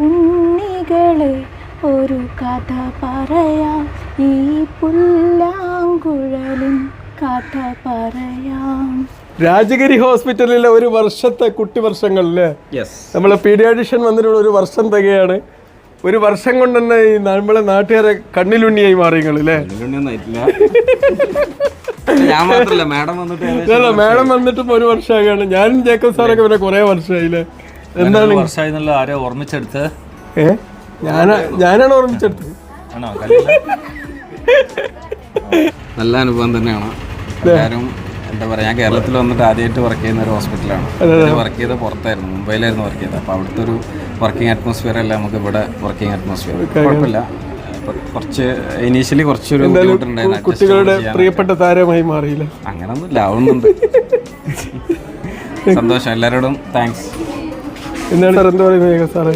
ഉണ്ണികളെ ഒരു കഥ പറയാം, ഈ പുല്ലാങ്കുഴലിൻ കഥ പറയാം. രാജഗിരി ഹോസ്പിറ്റലിലെ ഒരു വർഷത്തെ കുട്ടി വർഷങ്ങളില് നമ്മളെ പീഡിയാട്രിഷ്യൻ വന്നിട്ടുള്ള ഒരു വർഷം തികയാണ്. ഒരു വർഷം കൊണ്ട് തന്നെ ഈ നമ്മളെ നാട്ടുകാരെ കണ്ണിലുണ്ണിയായി മാറിയല്ലേ? മാഡം വന്നിട്ടും ഒരു വർഷമാകാണ്. ഞാനും ജേക്കബ് സാറൊക്കെ പിന്നെ കുറെ വർഷമായില്ലേ? എന്താണ് ആരോ ഓർമ്മിച്ചെടുത്ത്? ഞാനാണ് ഓർമ്മിച്ചെടുത്തത്. നല്ല അനുഭവം തന്നെയാണ്. എല്ലാവരും എന്താ പറയുക, ഞാൻ കേരളത്തിൽ വന്നിട്ട് ആദ്യമായിട്ട് വർക്ക് ചെയ്യുന്ന ഒരു ഹോസ്പിറ്റലാണ്. വർക്ക് ചെയ്ത് പുറത്തായിരുന്നു, മുംബൈയിലായിരുന്നു വർക്ക് ചെയ്തത്. അപ്പോൾ അവിടുത്തെ ഒരു വർക്കിംഗ് അറ്റ്മോസ്ഫിയർ അല്ല നമുക്ക് ഇവിടെ വർക്കിംഗ് അറ്റ്മോസ്ഫിയർ. കുഴപ്പമില്ല. കുറച്ച് ഇനീഷ്യലി കുറച്ചൊരു ബുദ്ധിമുട്ടുണ്ടായിരുന്നു. കുട്ടികളുടെ പ്രിയപ്പെട്ട താരമായി മാറിയില്ല. അങ്ങനൊന്നുമില്ല, ആവുന്നുണ്ട്. സന്തോഷം. എല്ലാവരോടും താങ്ക്സ്. എന്താണ് സാർ എന്താ പറയുന്നത് സാറേ?